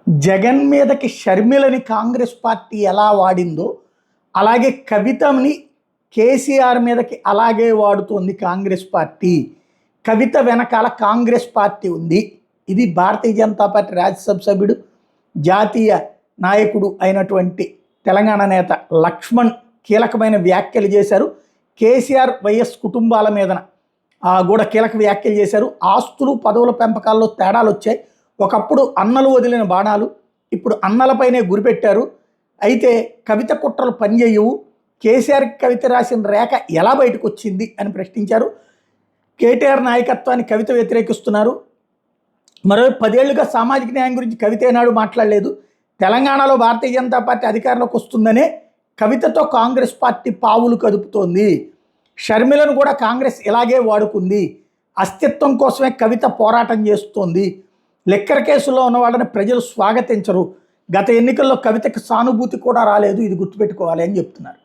జగన్ మీదకి షర్మిలని కాంగ్రెస్ పార్టీ ఎలా వాడిందో అలాగే కవితని కేసీఆర్ మీదకి అలాగే వాడుతోంది కాంగ్రెస్ పార్టీ. కవిత వెనకాల కాంగ్రెస్ పార్టీ ఉంది. ఇది భారతీయ జనతా పార్టీ రాజ్యసభ సభ్యుడు జాతీయ నాయకుడు అయినటువంటి తెలంగాణ నేత లక్ష్మణ్ కీలకమైన వ్యాఖ్యలు చేశారు. కేసీఆర్ వైఎస్ కుటుంబాల మీదన కూడా కీలక వ్యాఖ్యలు చేశారు. ఆస్తులు పదవుల పెంపకాల్లో తేడాలు వచ్చాయి. ఒకప్పుడు అన్నలు వదిలిన బాణాలు ఇప్పుడు అన్నలపైనే గురిపెట్టారు. అయితే కవిత కుట్రలు పనిచేయవు. కేసీఆర్ కవిత రాసిన రేఖ ఎలా బయటకు వచ్చింది అని ప్రశ్నించారు. కేటీఆర్ నాయకత్వాన్ని కవిత వ్యతిరేకిస్తున్నారు. మరో 10 ఏళ్లుగా సామాజిక న్యాయం గురించి కవిత ఏనాడు మాట్లాడలేదు. తెలంగాణలో భారతీయ జనతా పార్టీ అధికారంలోకి వస్తుందనే కవితతో కాంగ్రెస్ పార్టీ పావులు కదుపుతోంది. షర్మిలను కూడా కాంగ్రెస్ ఇలాగే వాడుకుంది. అస్తిత్వం కోసమే కవిత పోరాటం చేస్తోంది. లిక్కర్ కేసులో ఉన్న వాళ్ళని ప్రజలు స్వాగతించరు. గత ఎన్నికల్లో కవితకు సానుభూతి కూడా రాలేదు. ఇది గుర్తుపెట్టుకోవాలి అని చెప్తున్నారు.